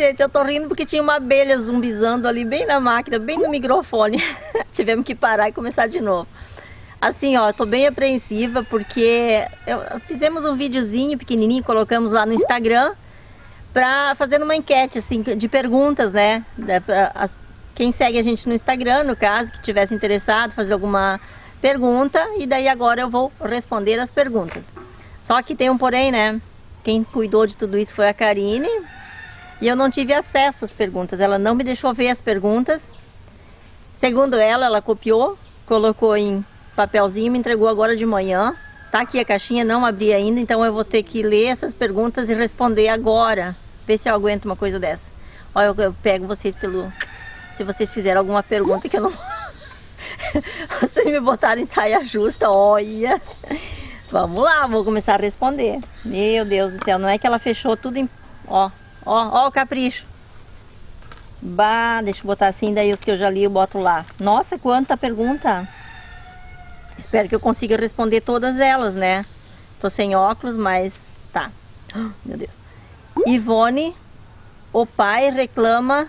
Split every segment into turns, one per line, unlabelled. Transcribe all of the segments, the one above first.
gente, eu tô rindo porque tinha uma abelha zumbizando ali bem na máquina, bem no microfone. Tivemos que parar e começar de novo. Assim, ó, eu tô bem apreensiva porque fizemos um videozinho pequenininho, colocamos lá no Instagram, fazendo uma enquete, assim, de perguntas, né? Quem segue a gente no Instagram, no caso, que tivesse interessado, fazer alguma pergunta, e daí agora eu vou responder as perguntas. Só que tem um porém, né? Quem cuidou de tudo isso foi a Karine, e eu não tive acesso às perguntas, ela não me deixou ver as perguntas. Segundo ela copiou, colocou em papelzinho, me entregou agora de manhã. Tá aqui a caixinha, não abri ainda, então eu vou ter que ler essas perguntas e responder agora. Ver se eu aguento uma coisa dessa. Olha, eu pego vocês se vocês fizerem alguma pergunta que eu não... Vocês me botaram em saia justa, olha. Vamos lá, vou começar a responder. Meu Deus do céu, não é que ela fechou tudo em... Ó o capricho. Bah, deixa eu botar assim, daí os que eu já li eu boto lá. Nossa, quanta pergunta. Espero que eu consiga responder todas elas, né? Tô sem óculos, mas tá. Meu Deus. Ivone, o pai reclama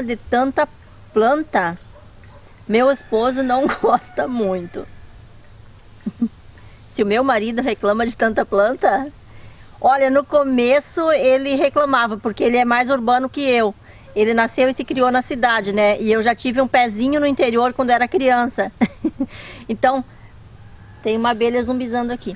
de tanta planta. Meu esposo não gosta muito. Se o meu marido reclama de tanta planta... Olha, no começo ele reclamava, porque ele é mais urbano que eu. Ele nasceu e se criou na cidade, né? E eu já tive um pezinho no interior quando era criança. Então, tem uma abelha zumbizando aqui.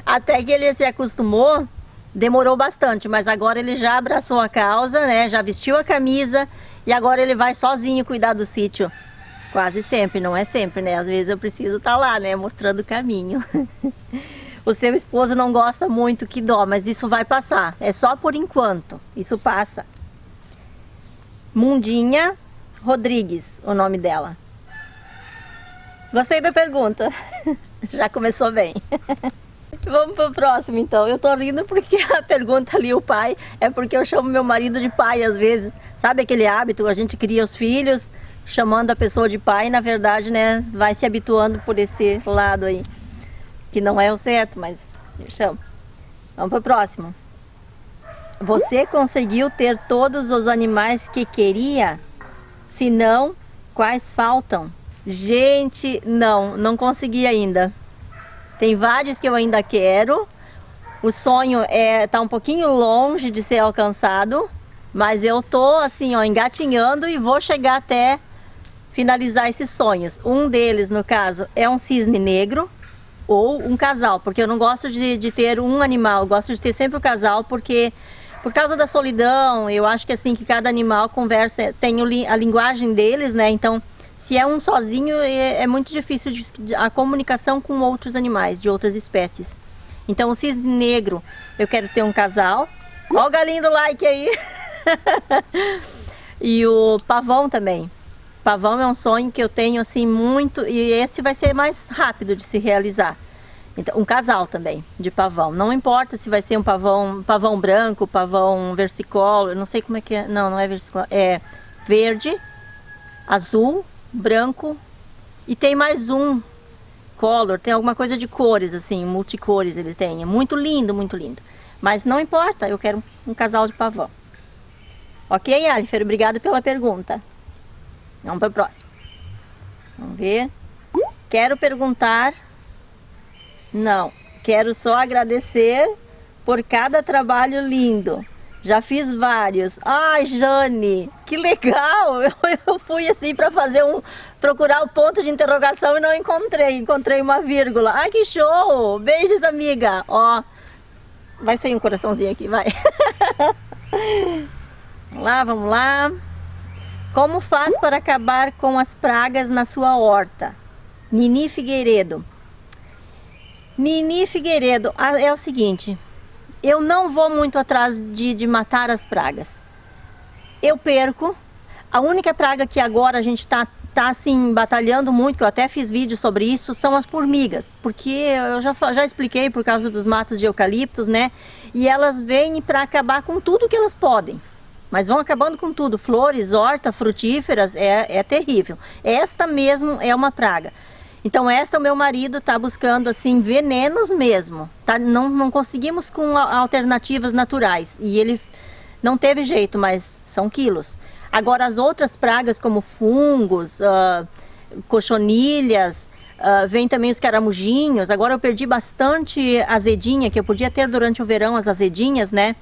Até que ele se acostumou, demorou bastante, mas agora ele já abraçou a causa, né? Já vestiu a camisa e agora ele vai sozinho cuidar do sítio. Quase sempre, não é sempre, né? Às vezes eu preciso estar lá, né? Mostrando o caminho. O seu esposo não gosta muito, que dó, mas isso vai passar. É só por enquanto, isso passa. Mundinha Rodrigues, o nome dela. Gostei da pergunta. Já começou bem. Vamos pro próximo então. Eu tô rindo porque a pergunta ali, o pai, é porque eu chamo meu marido de pai às vezes. Sabe aquele hábito, a gente cria os filhos chamando a pessoa de pai, e na verdade, né, vai se habituando por esse lado aí. Que não é o certo, mas eu chamo. Vamos pro próximo. Você conseguiu ter todos os animais que queria? Se não, quais faltam? Gente, não consegui ainda. Tem vários que eu ainda quero. O sonho tá um pouquinho longe de ser alcançado, mas eu tô assim, ó, engatinhando e vou chegar até finalizar esses sonhos. Um deles, no caso, é um cisne negro ou um casal, porque eu não gosto de ter um animal, eu gosto de ter sempre o casal, porque por causa da solidão, eu acho que assim, que cada animal conversa, tem a linguagem deles, né? Então, se é um sozinho, é muito difícil a comunicação com outros animais, de outras espécies. Então, o cisne negro, eu quero ter um casal. Ó o galinho do like aí! E o pavão também. Pavão é um sonho que eu tenho assim muito, e esse vai ser mais rápido de se realizar. Então, um casal também de pavão. Não importa se vai ser um pavão branco, pavão versicolor, não sei como é que é. Não é versicolor, é verde, azul, branco e tem mais um color, tem alguma coisa de cores assim, multicores ele tem. É muito lindo, muito lindo. Mas não importa, eu quero um casal de pavão. Ok, Alifer? Obrigado pela pergunta. Vamos para o próximo. Vamos ver. Quero perguntar... Não. Quero só agradecer por cada trabalho lindo. Já fiz vários. Ai, Jane, que legal! Eu fui assim para procurar o ponto de interrogação e não encontrei. Encontrei uma vírgula. Ai, que show! Beijos, amiga. Ó, vai sair um coraçãozinho aqui, vai. Vamos lá. Como faz para acabar com as pragas na sua horta? Nini Figueiredo. Nini Figueiredo, é o seguinte, eu não vou muito atrás de matar as pragas. Eu perco. A única praga que agora a gente tá assim batalhando muito, que eu até fiz vídeo sobre isso, são as formigas. Porque eu já expliquei por causa dos matos de eucaliptos, né? E elas vêm para acabar com tudo que elas podem. Mas vão acabando com tudo, flores, horta, frutíferas, é terrível. Esta mesmo é uma praga. Então o meu marido está buscando assim venenos mesmo. Tá? Não conseguimos com alternativas naturais. E ele Não teve jeito, mas são quilos. Agora as outras pragas como fungos, cochonilhas, vem também os caramujinhos. Agora eu perdi bastante azedinha, que eu podia ter durante o verão as azedinhas, né?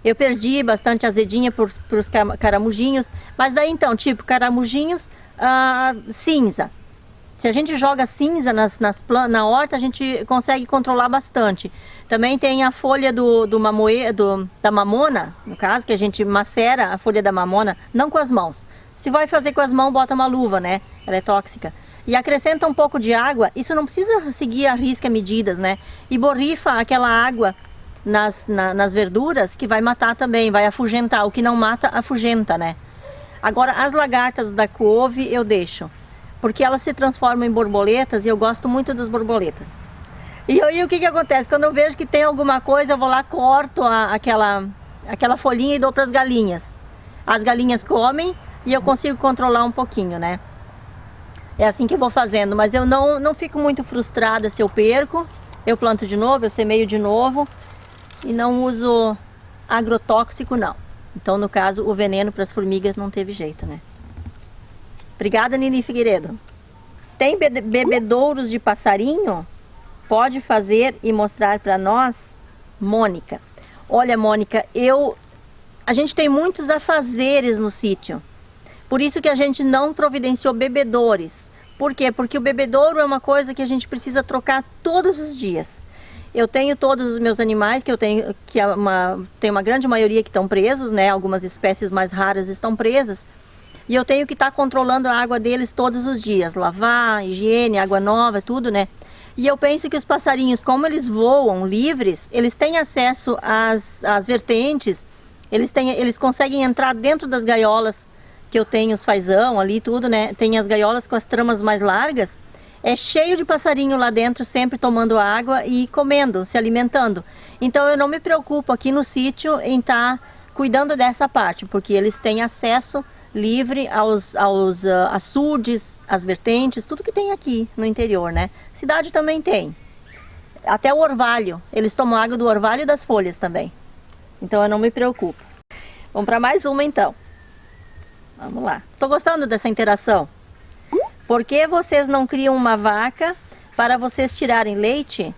Eu perdi bastante azedinha por os caramujinhos. Mas daí então, tipo, caramujinhos, cinza. Se a gente joga cinza na horta, a gente consegue controlar bastante. Também tem a folha da mamona, no caso, que a gente macera a folha da mamona, não com as mãos. Se vai fazer com as mãos, bota uma luva, né? Ela é tóxica. E acrescenta um pouco de água, isso não precisa seguir a risca medidas, né? E borrifa aquela água nas verduras, que vai matar também, vai afugentar. O que não mata, afugenta, né? Agora, as lagartas da couve eu deixo, porque elas se transformam em borboletas e eu gosto muito das borboletas. E aí o que acontece? Quando eu vejo que tem alguma coisa, eu vou lá, corto aquela folhinha e dou para as galinhas. As galinhas comem e eu consigo controlar um pouquinho, né? É assim que eu vou fazendo, mas eu não fico muito frustrada se eu perco. Eu planto de novo, eu semeio de novo e não uso agrotóxico, não. Então, no caso, o veneno para as formigas não teve jeito, né? Obrigada, Nini Figueiredo. Tem bebedouros de passarinho? Pode fazer e mostrar para nós, Mônica. Olha, Mônica, a gente tem muitos afazeres no sítio. Por isso que a gente não providenciou bebedouros. Por quê? Porque o bebedouro é uma coisa que a gente precisa trocar todos os dias. Eu tenho todos os meus animais, que eu tenho, tem uma grande maioria que estão presos, né? Algumas espécies mais raras estão presas. E eu tenho que estar controlando a água deles todos os dias. Lavar, higiene, água nova, tudo, né? E eu penso que os passarinhos, como eles voam livres, eles têm acesso às vertentes. Eles conseguem entrar dentro das gaiolas que eu tenho, os fazão ali, tudo, né? Tem as gaiolas com as tramas mais largas. É cheio de passarinho lá dentro, sempre tomando água e comendo, se alimentando. Então eu não me preocupo aqui no sítio em estar cuidando dessa parte, porque eles têm acesso livre aos açudes, às vertentes, tudo que tem aqui no interior, né? Cidade também tem. Até o orvalho, eles tomam água do orvalho e das folhas também. Então eu não me preocupo. Vamos para mais uma então. Vamos lá. Tô gostando dessa interação. Por que vocês não criam uma vaca para vocês tirarem leite?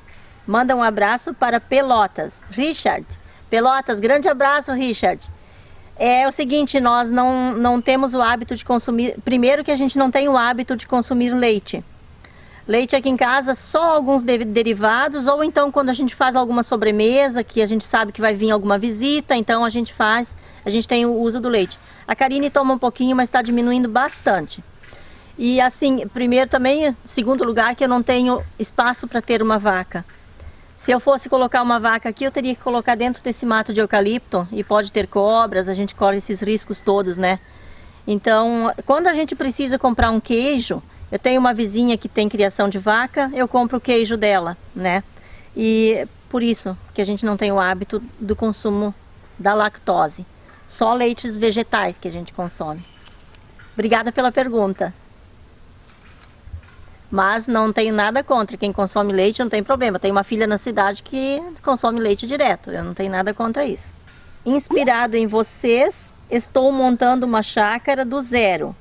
Manda um abraço para Pelotas. Richard. Pelotas, grande abraço, Richard. É o seguinte, nós não temos o hábito de consumir... Primeiro que a gente não tem o hábito de consumir leite. Leite aqui em casa, só alguns derivados, ou então quando a gente faz alguma sobremesa, que a gente sabe que vai vir alguma visita, então a gente tem o uso do leite. A Karine toma um pouquinho, mas está diminuindo bastante. E assim, primeiro também, segundo lugar, que eu não tenho espaço para ter uma vaca. Se eu fosse colocar uma vaca aqui, eu teria que colocar dentro desse mato de eucalipto e pode ter cobras, a gente corre esses riscos todos, né? Então, quando a gente precisa comprar um queijo, eu tenho uma vizinha que tem criação de vaca, eu compro o queijo dela, né? E por isso que a gente não tem o hábito do consumo da lactose. Só leites vegetais que a gente consome. Obrigada pela pergunta. Mas não tenho nada contra. Quem consome leite não tem problema. Tenho uma filha na cidade que consome leite direto. Eu não tenho nada contra isso. Inspirado em vocês, estou montando uma chácara do zero.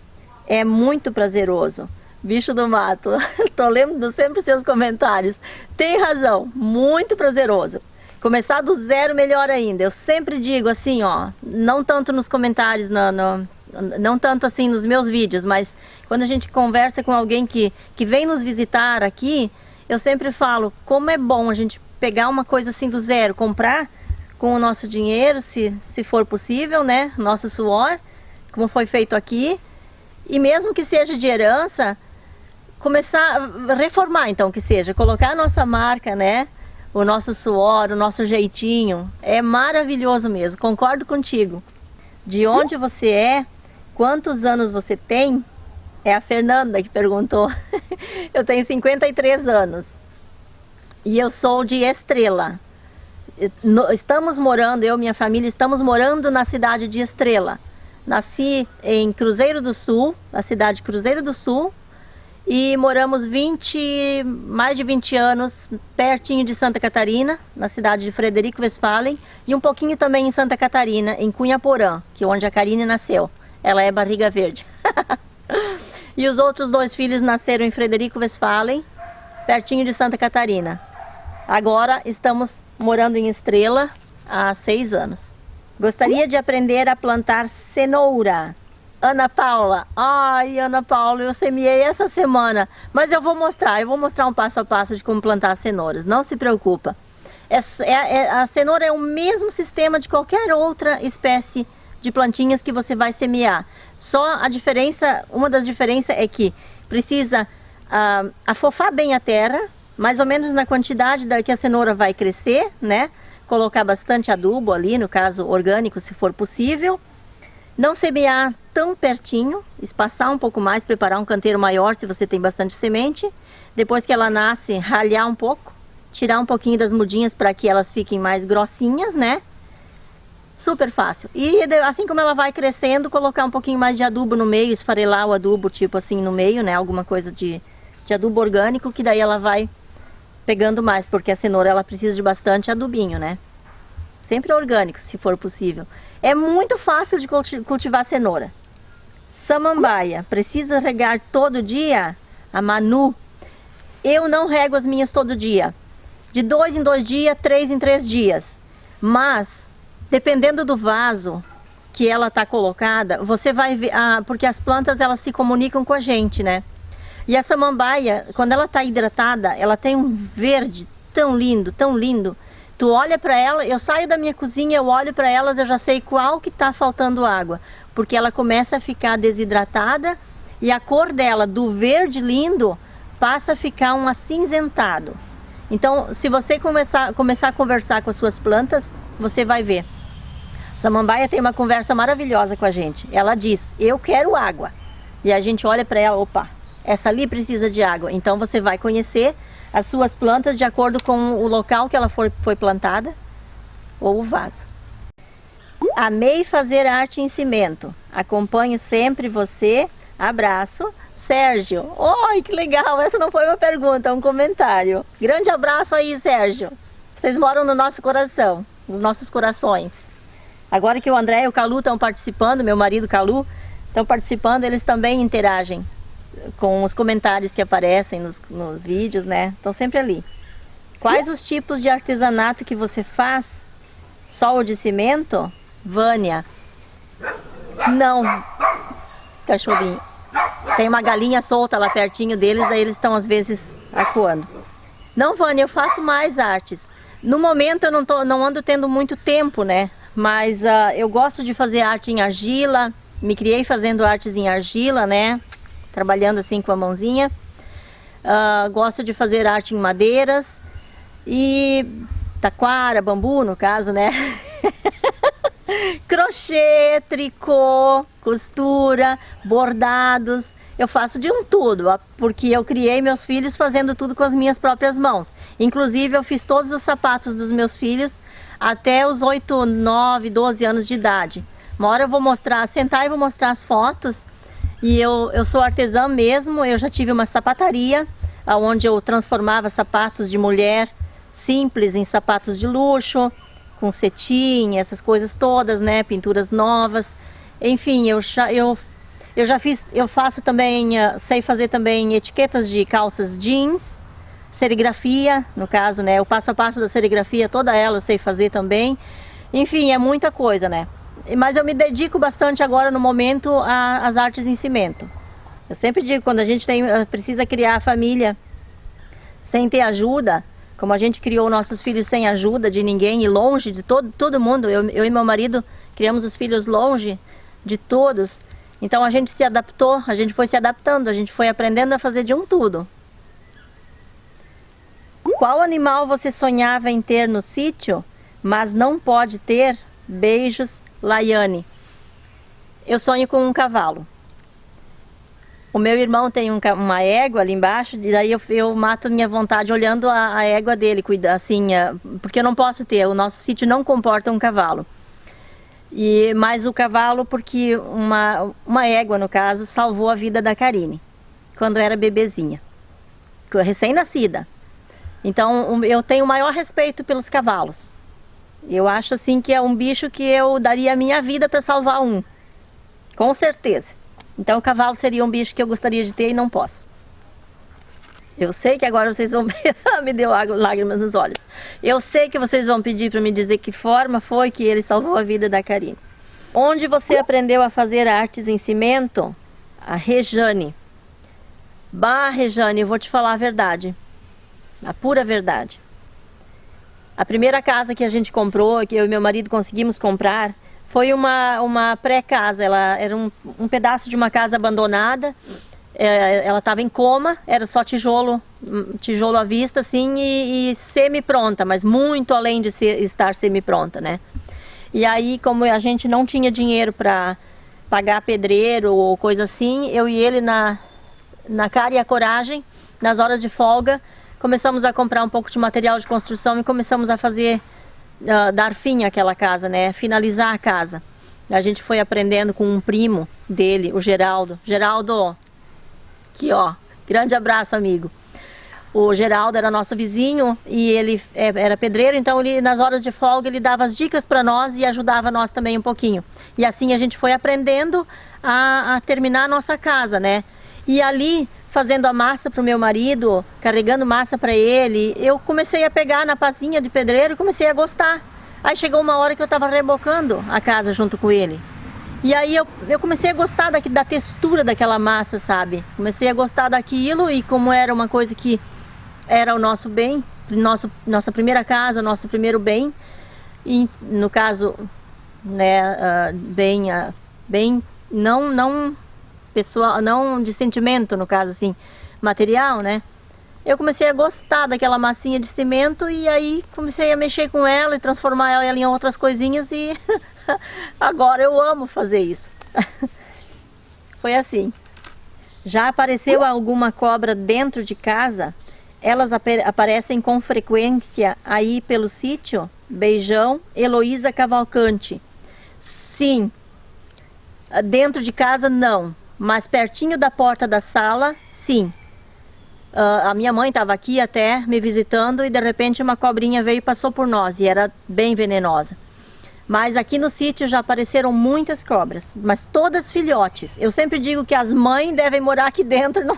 É muito prazeroso. Bicho do mato. Tô lendo sempre seus comentários. Tem razão. Muito prazeroso. Começar do zero melhor ainda. Eu sempre digo assim, ó. Não tanto nos comentários, não tanto assim nos meus vídeos, mas quando a gente conversa com alguém que vem nos visitar aqui, eu sempre falo como é bom a gente pegar uma coisa assim do zero, comprar com o nosso dinheiro, se for possível, né? Nosso suor, como foi feito aqui, e mesmo que seja de herança, começar a reformar, então, que seja, colocar a nossa marca, né? O nosso suor, o nosso jeitinho, é maravilhoso mesmo, concordo contigo. De onde você é? Quantos anos você tem? É a Fernanda que perguntou. Eu tenho 53 anos. E eu sou de Estrela. Estamos morando, eu e minha família, estamos morando na cidade de Estrela. Nasci em Cruzeiro do Sul, na cidade de Cruzeiro do Sul. E moramos mais de 20 anos pertinho de Santa Catarina, na cidade de Frederico Westphalen, e um pouquinho também em Santa Catarina, em Cunha Porã, que é onde a Karine nasceu. Ela é barriga verde. E os outros 2 filhos nasceram em Frederico Westphalen, pertinho de Santa Catarina. Agora estamos morando em Estrela há 6 anos. Gostaria de aprender a plantar cenoura. Ana Paula, ai Ana Paula, eu semeei essa semana, mas eu vou mostrar um passo a passo de como plantar cenouras, não se preocupa. A cenoura é o mesmo sistema de qualquer outra espécie de plantinhas que você vai semear. Só a diferença, uma das diferenças é que precisa afofar bem a terra, mais ou menos na quantidade que a cenoura vai crescer, né? Colocar bastante adubo ali, no caso orgânico, se for possível. Não semear tão pertinho, espaçar um pouco mais, preparar um canteiro maior se você tem bastante semente. Depois que ela nasce, ralhar um pouco, tirar um pouquinho das mudinhas para que elas fiquem mais grossinhas, né? Super fácil. E assim como ela vai crescendo, colocar um pouquinho mais de adubo no meio, esfarelar o adubo tipo assim no meio, né? Alguma coisa de adubo orgânico, que daí ela vai pegando mais, porque a cenoura ela precisa de bastante adubinho, né? Sempre orgânico, se for possível. É muito fácil de cultivar cenoura. Samambaia, precisa regar todo dia? A Manu, eu não rego as minhas todo dia. De 2 em 2 dias, 3 em 3 dias. Mas, dependendo do vaso que ela está colocada, você vai ver, porque as plantas elas se comunicam com a gente, né? E a samambaia, quando ela está hidratada, ela tem um verde tão lindo, tão lindo. Tu olha para ela, eu saio da minha cozinha, eu olho para elas, eu já sei qual que está faltando água. Porque ela começa a ficar desidratada e a cor dela, do verde lindo, passa a ficar um acinzentado. Então, se você começar a conversar com as suas plantas, você vai ver. Samambaia tem uma conversa maravilhosa com a gente. Ela diz, eu quero água. E a gente olha para ela, opa, essa ali precisa de água. Então você vai conhecer as suas plantas de acordo com o local que ela foi plantada ou o vaso. Amei fazer arte em cimento. Acompanho sempre você. Abraço. Sérgio. Oi, que legal. Essa não foi uma pergunta, é um comentário. Grande abraço aí, Sérgio. Vocês moram no nosso coração, nos nossos corações. Agora que o André e o Calu estão participando, meu marido Calu, estão participando, eles também interagem com os comentários que aparecem nos vídeos, né? Estão sempre ali. Quais os tipos de artesanato que você faz? Só o de cimento? Vânia. Não. Esse cachorrinho. Tem uma galinha solta lá pertinho deles, daí eles estão às vezes acuando. Não, Vânia, eu faço mais artes. No momento eu não ando tendo muito tempo, né? Mas eu gosto de fazer arte em argila. Me criei fazendo artes em argila, né? Trabalhando assim com a mãozinha. Gosto de fazer arte em madeiras e taquara, bambu no caso, né? Crochê, tricô, costura, bordados. Eu faço de um tudo, porque eu criei meus filhos fazendo tudo com as minhas próprias mãos. Inclusive eu fiz todos os sapatos dos meus filhos até os 8, 9, 12 anos de idade. Uma hora eu vou sentar e vou mostrar as fotos. E eu sou artesã mesmo, eu já tive uma sapataria, onde eu transformava sapatos de mulher simples em sapatos de luxo, com cetim, essas coisas todas, né? Pinturas novas. Enfim, eu faço também, sei fazer também etiquetas de calças jeans, serigrafia, no caso, né? O passo a passo da serigrafia, toda ela eu sei fazer também. Enfim, é muita coisa, né? Mas eu me dedico bastante agora no momento às artes em cimento. Eu sempre digo, quando a gente precisa criar a família sem ter ajuda, como a gente criou nossos filhos sem ajuda de ninguém e longe de todo mundo, eu e meu marido criamos os filhos longe de todos, então a gente se adaptou, a gente foi se adaptando, a gente foi aprendendo a fazer de um tudo. Qual animal você sonhava em ter no sítio, mas não pode ter? Beijos, Laiane. Eu sonho com um cavalo. O meu irmão tem uma égua ali embaixo, e daí eu mato minha vontade olhando a égua dele, assim, porque eu não posso ter, o nosso sítio não comporta um cavalo. Mas o cavalo, porque uma égua, no caso, salvou a vida da Karine. quando era bebezinha, recém-nascida. Então eu tenho o maior respeito pelos cavalos. Eu acho assim que é um bicho que eu daria a minha vida para salvar um, com certeza. Então o cavalo seria um bicho que eu gostaria de ter e não posso. Eu sei que agora vocês vão me deu lágrimas nos olhos. Eu sei que vocês vão pedir para me dizer que forma foi que ele salvou a vida da Karine. Onde você aprendeu a fazer artes em cimento? A Rejane. Bah, Rejane, eu vou te falar a verdade. A pura verdade. A primeira casa que a gente comprou, que eu e meu marido conseguimos comprar, foi uma pré-casa. Ela era um pedaço de uma casa abandonada. Ela estava em coma, era só tijolo à vista, assim, e semi-pronta, mas muito além de estar semi-pronta, né? E aí, como a gente não tinha dinheiro para pagar pedreiro ou coisa assim, eu e ele na cara e a coragem, nas horas de folga, começamos a comprar um pouco de material de construção e começamos a fazer, dar fim àquela casa, né? Finalizar a casa. A gente foi aprendendo com um primo dele, o Geraldo. Geraldo, aqui ó, grande abraço, amigo. O Geraldo era nosso vizinho e ele era pedreiro, então ele, nas horas de folga ele dava as dicas para nós e ajudava nós também um pouquinho. E assim a gente foi aprendendo a terminar a nossa casa, né? E ali, fazendo a massa para o meu marido, carregando massa para ele, eu comecei a pegar na pazinha de pedreiro e comecei a gostar. Aí chegou uma hora que eu estava rebocando a casa junto com ele. E aí eu comecei a gostar da textura daquela massa, sabe? Comecei a gostar daquilo e como era uma coisa que era o nosso bem, nossa primeira casa, nosso primeiro bem. E no caso, né, bem não pessoal, não de sentimento, no caso assim, material, né? Eu comecei a gostar daquela massinha de cimento e aí comecei a mexer com ela e transformar ela em outras coisinhas e agora eu amo fazer isso. Foi assim. Já apareceu alguma cobra dentro de casa? Elas aparecem com frequência aí pelo sítio? Beijão, Heloísa Cavalcante. Sim. Dentro de casa não, mas pertinho da porta da sala, sim. A minha mãe estava aqui até me visitando e de repente uma cobrinha veio e passou por nós e era bem venenosa. Mas aqui no sítio já apareceram muitas cobras, mas todas filhotes. Eu sempre digo que as mães devem morar aqui dentro, não,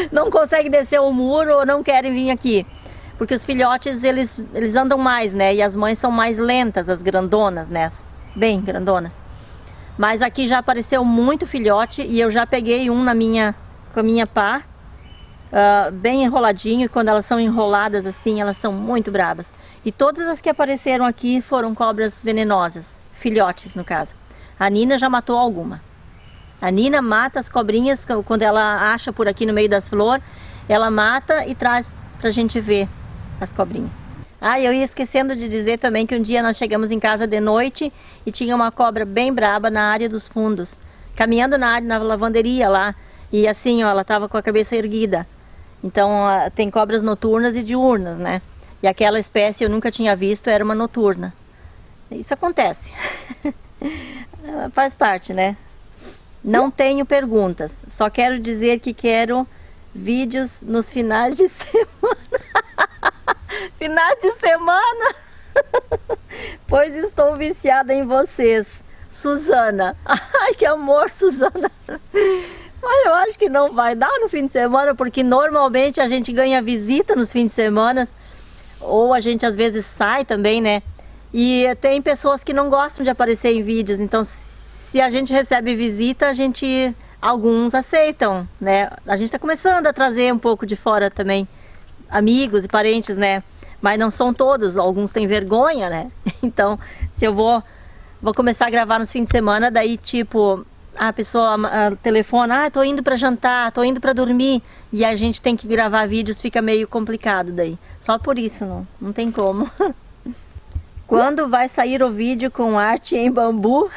não conseguem descer o muro ou não querem vir aqui. Porque os filhotes, eles andam mais, né? E as mães são mais lentas, as grandonas, né? Bem grandonas. Mas aqui já apareceu muito filhote e eu já peguei um com a minha pá. Bem enroladinho, e quando elas são enroladas assim, elas são muito bravas. E todas as que apareceram aqui foram cobras venenosas, filhotes no caso. A Nina já matou alguma. A Nina mata as cobrinhas, quando ela acha por aqui no meio das flores, ela mata e traz pra gente ver as cobrinhas. Eu ia esquecendo de dizer também que um dia nós chegamos em casa de noite e tinha uma cobra bem braba na área dos fundos, caminhando na lavanderia lá, e assim, ó, ela estava com a cabeça erguida. Então tem cobras noturnas e diurnas, né? E aquela espécie eu nunca tinha visto, era uma noturna. Isso acontece. Faz parte, né? Não tenho perguntas, só quero dizer que quero vídeos nos finais de semana. Finais de semana? Pois estou viciada em vocês. Suzana. Ai, que amor, Suzana. Mas eu acho que não vai dar no fim de semana, porque normalmente a gente ganha visita nos fins de semana, ou a gente às vezes sai também, né? E tem pessoas que não gostam de aparecer em vídeos, então se a gente recebe visita, alguns aceitam, né? A gente está começando a trazer um pouco de fora também, amigos e parentes, né? Mas não são todos, alguns têm vergonha, né? Então, se eu vou começar a gravar nos fins de semana, daí tipo... a pessoa telefona, tô indo para jantar, tô indo para dormir, e a gente tem que gravar vídeos, fica meio complicado daí. Só por isso, não tem como. Quando vai sair o vídeo com arte em bambu,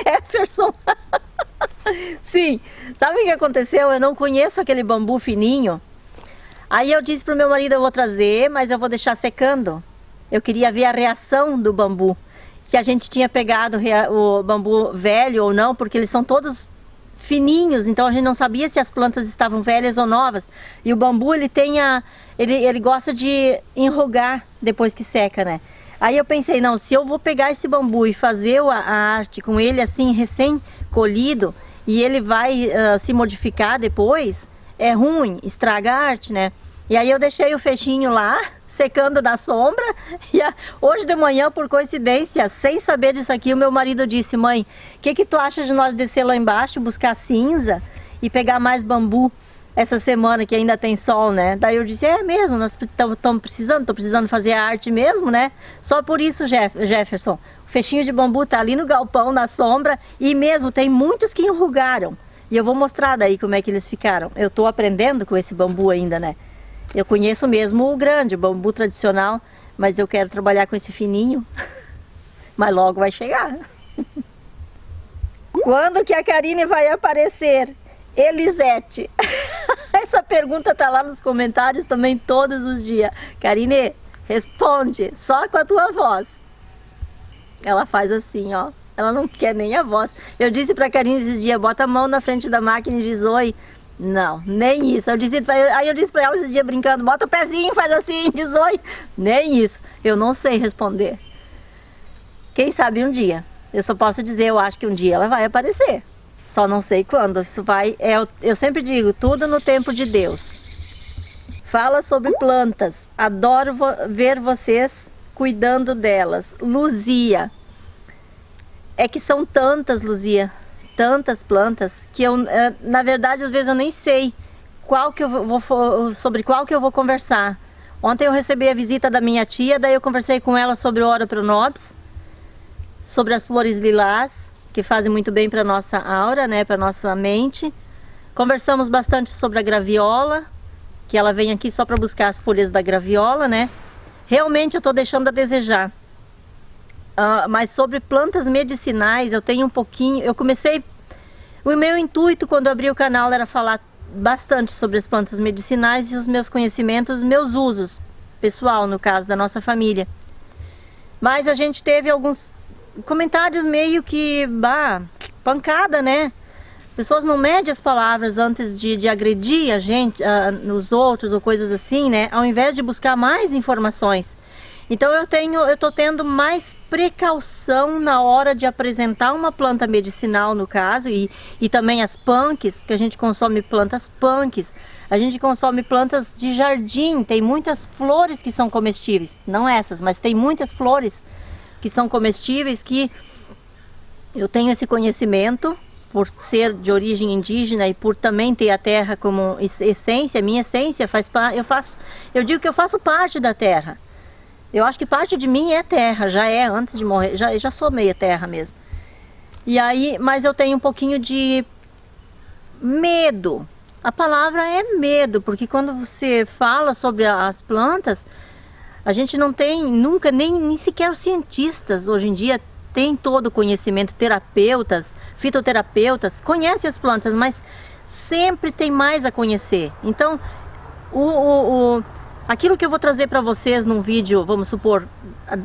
Jefferson? Sim, sabe o que aconteceu? Eu não conheço aquele bambu fininho. Aí eu disse pro meu marido, eu vou trazer, mas eu vou deixar secando. Eu queria ver a reação do bambu. Se a gente tinha pegado o bambu velho ou não, porque eles são todos fininhos, então a gente não sabia se as plantas estavam velhas ou novas. E o bambu, ele gosta de enrugar depois que seca, né? Aí eu pensei, não, se eu vou pegar esse bambu e fazer a arte com ele assim, recém-colhido, e ele vai se modificar depois, é ruim, estraga a arte, né? E aí eu deixei o fechinho lá, secando na sombra, e hoje de manhã, por coincidência, sem saber disso aqui, o meu marido disse, mãe, o que tu acha de nós descer lá embaixo, buscar cinza e pegar mais bambu essa semana que ainda tem sol, né? Daí eu disse, é mesmo, nós estamos precisando, tô precisando fazer a arte mesmo, né? Só por isso, Jefferson, o fechinho de bambu tá ali no galpão, na sombra, e mesmo tem muitos que enrugaram. E eu vou mostrar daí como é que eles ficaram. Eu tô aprendendo com esse bambu ainda, né? Eu conheço mesmo o grande, o bambu tradicional, mas eu quero trabalhar com esse fininho. Mas logo vai chegar. Quando que a Karine vai aparecer? Elisete. Essa pergunta tá lá nos comentários também todos os dias. Karine, responde só com a tua voz. Ela faz assim, ó. Ela não quer nem a voz. Eu disse pra Karine esses dias, bota a mão na frente da máquina e diz oi. Não, nem isso. Aí eu disse pra ela esse dia brincando, bota o pezinho, faz assim, diz oi. Nem isso. Eu não sei responder. Quem sabe um dia. Eu só posso dizer, eu acho que um dia ela vai aparecer. Só não sei quando. Isso vai. Eu sempre digo, tudo no tempo de Deus. Fala sobre plantas. Adoro ver vocês cuidando delas. Luzia. É que são tantas, Luzia. Tantas plantas que eu, na verdade, às vezes eu nem sei sobre qual que eu vou conversar. Ontem eu recebi a visita da minha tia, daí eu conversei com ela sobre o Ora Pro Nobis, sobre as flores lilás, que fazem muito bem para nossa aura, né, para nossa mente. Conversamos bastante sobre a graviola, que ela vem aqui só para buscar as folhas da graviola, né? Realmente eu estou deixando a desejar. Mas sobre plantas medicinais eu tenho um pouquinho, o meu intuito quando eu abri o canal era falar bastante sobre as plantas medicinais e os meus conhecimentos, meus usos pessoal, no caso da nossa família. Mas a gente teve alguns comentários meio que, pancada, né? As pessoas não medem as palavras antes de agredir a gente, nos outros ou coisas assim, né? Ao invés de buscar mais informações. Então eu tô tendo mais precaução na hora de apresentar uma planta medicinal, no caso, e também as punks, que a gente consome plantas punks. A gente consome plantas de jardim, tem muitas flores que são comestíveis. Não essas, mas tem muitas flores que são comestíveis, que eu tenho esse conhecimento por ser de origem indígena e por também ter a terra como essência. Minha essência eu digo que eu faço parte da terra. Eu acho que parte de mim é terra, já é, antes de morrer, já sou meia terra mesmo. E aí, mas eu tenho um pouquinho de medo. A palavra é medo, porque quando você fala sobre as plantas, a gente não tem nunca, nem sequer os cientistas hoje em dia têm todo o conhecimento, terapeutas, fitoterapeutas, conhecem as plantas, mas sempre tem mais a conhecer. Então, aquilo que eu vou trazer para vocês num vídeo, vamos supor,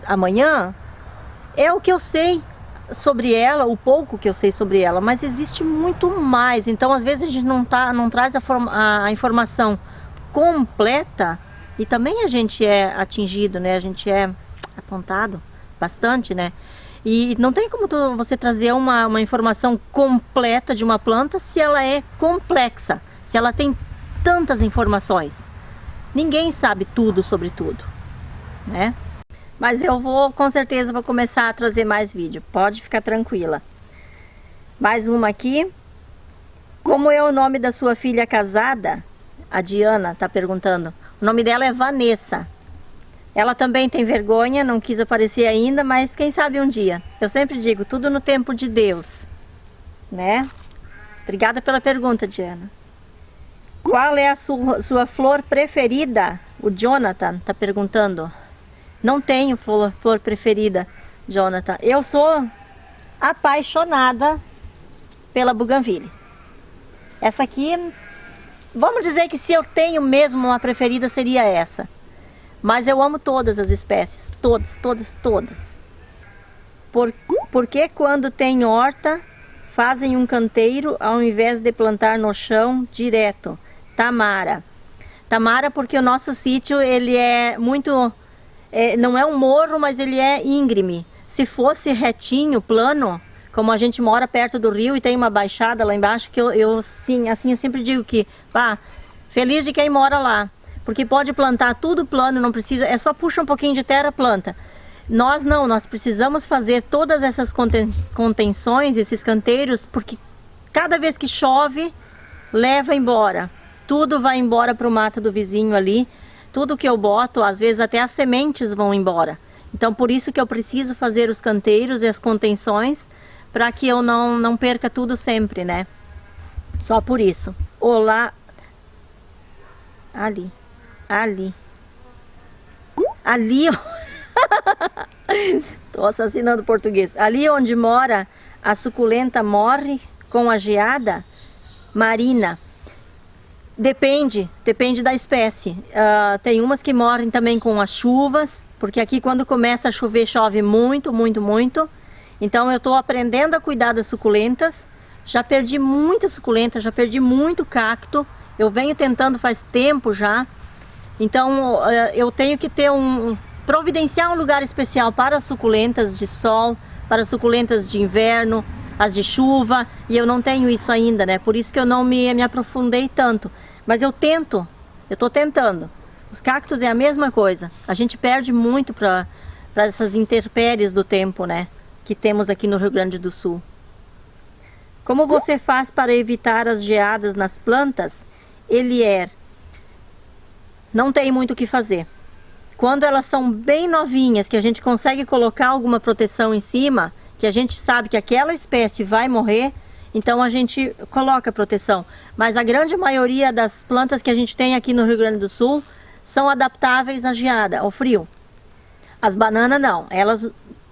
amanhã, é o que eu sei sobre ela, o pouco que eu sei sobre ela, mas existe muito mais. Então, às vezes a gente não traz a informação completa e também a gente é atingido, né? A gente é apontado bastante, né? E não tem como você trazer uma informação completa de uma planta se ela é complexa, se ela tem tantas informações. Ninguém sabe tudo sobre tudo, né? Mas eu com certeza vou começar a trazer mais vídeo, pode ficar tranquila. Mais uma aqui. Como é o nome da sua filha casada? A Diana está perguntando. O nome dela é Vanessa. Ela também tem vergonha, não quis aparecer ainda, mas quem sabe um dia. Eu sempre digo, tudo no tempo de Deus, né? Obrigada pela pergunta, Diana. Qual é a sua flor preferida? O Jonathan está perguntando. Não tenho flor preferida, Jonathan. Eu sou apaixonada pela buganvília. Essa aqui, vamos dizer que se eu tenho mesmo uma preferida seria essa. Mas eu amo todas as espécies, todas. Porque quando tem horta, fazem um canteiro ao invés de plantar no chão direto. Tamara. Tamara, porque o nosso sítio, ele é muito... não é um morro, mas ele é íngreme. Se fosse retinho, plano, como a gente mora perto do rio e tem uma baixada lá embaixo, que sim, assim, eu sempre digo que, pá, feliz de quem mora lá. Porque pode plantar tudo plano, não precisa, é só puxa um pouquinho de terra, planta. Nós não, nós precisamos fazer todas essas contenções, esses canteiros, porque cada vez que chove, leva embora. Tudo vai embora para o mato do vizinho ali. Tudo que eu boto, às vezes até as sementes vão embora. Então por isso que eu preciso fazer os canteiros e as contenções, para que eu não perca tudo sempre, né? Só por isso. Olá. Ali. Tô assassinando português. Ali onde mora a suculenta morre com a geada? Marina. Depende da espécie. Tem umas que morrem também com as chuvas, porque aqui quando começa a chover, chove muito, muito, muito. Então eu tô aprendendo a cuidar das suculentas. Já perdi muita suculenta, já perdi muito cacto. Eu venho tentando faz tempo já. Então eu tenho que ter providenciar um lugar especial para as suculentas de sol, para as suculentas de inverno, as de chuva, e eu não tenho isso ainda, né? Por isso que eu não me aprofundei tanto. Mas eu tô tentando. Os cactos é a mesma coisa. A gente perde muito para essas intempéries do tempo, né? Que temos aqui no Rio Grande do Sul. Como você faz para evitar as geadas nas plantas? Elier, não tem muito o que fazer. Quando elas são bem novinhas, que a gente consegue colocar alguma proteção em cima, que a gente sabe que aquela espécie vai morrer, então a gente coloca proteção. Mas a grande maioria das plantas que a gente tem aqui no Rio Grande do Sul são adaptáveis à geada, ao frio. As bananas não. Elas,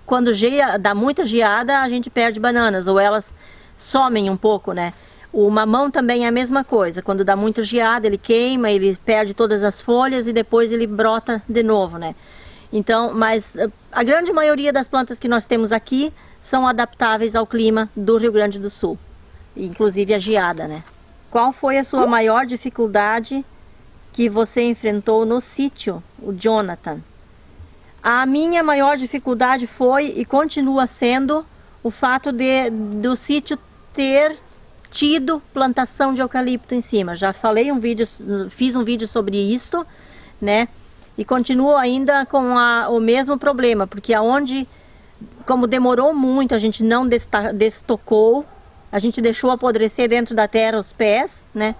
quando dá muita geada, a gente perde bananas, ou elas somem um pouco, né? O mamão também é a mesma coisa. Quando dá muito geada, ele queima, ele perde todas as folhas e depois ele brota de novo, né? Então, mas a grande maioria das plantas que nós temos aqui são adaptáveis ao clima do Rio Grande do Sul, inclusive a geada, né? Qual foi a sua maior dificuldade que você enfrentou no sítio, o Jonathan? A minha maior dificuldade foi e continua sendo o fato do sítio ter tido plantação de eucalipto em cima. Já falei fiz um vídeo sobre isso, né? E continuo ainda com o mesmo problema, porque como demorou muito, a gente não destocou, a gente deixou apodrecer dentro da terra os pés, né?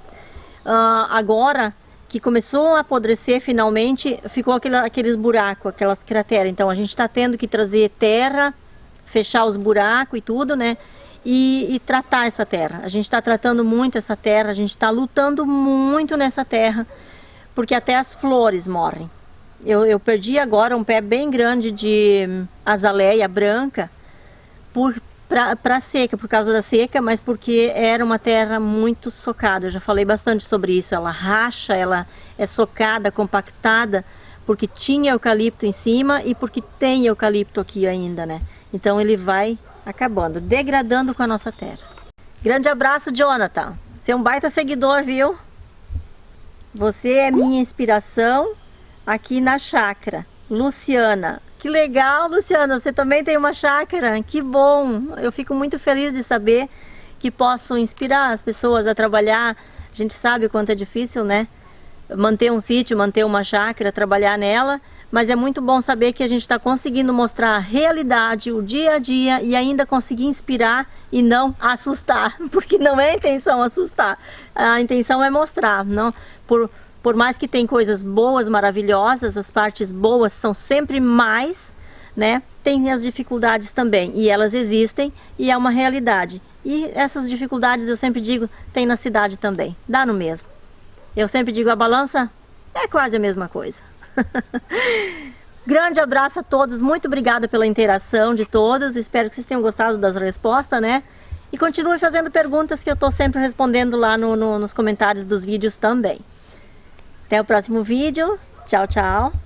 Agora que começou a apodrecer finalmente, ficou aqueles buracos, aquelas crateras. Então a gente está tendo que trazer terra, fechar os buracos e tudo, né? E tratar essa terra. A gente está tratando muito essa terra, a gente está lutando muito nessa terra, porque até as flores morrem. Eu perdi agora um pé bem grande de azaleia branca para seca, por causa da seca, mas porque era uma terra muito socada. Eu já falei bastante sobre isso. Ela racha, ela é socada, compactada, porque tinha eucalipto em cima e porque tem eucalipto aqui ainda, né? Então ele vai acabando, degradando com a nossa terra. Grande abraço, Jonathan. Você é um baita seguidor, viu? Você é minha inspiração aqui na chácara. Luciana. Que legal, Luciana. Você também tem uma chácara. Que bom. Eu fico muito feliz de saber que posso inspirar as pessoas a trabalhar. A gente sabe o quanto é difícil, né? Manter um sítio, manter uma chácara, trabalhar nela. Mas é muito bom saber que a gente está conseguindo mostrar a realidade, o dia a dia, e ainda conseguir inspirar e não assustar, porque não é a intenção assustar, a intenção é mostrar. Não, por mais que tem coisas boas, maravilhosas, as partes boas são sempre mais, né? Tem as dificuldades também, e elas existem, e é uma realidade. E essas dificuldades, eu sempre digo, tem na cidade também, dá no mesmo. Eu sempre digo, a balança é quase a mesma coisa. Grande abraço a todos, muito obrigada pela interação de todos, espero que vocês tenham gostado das respostas, né? E continue fazendo perguntas que eu estou sempre respondendo lá nos comentários dos vídeos também. Até o próximo vídeo, tchau, tchau!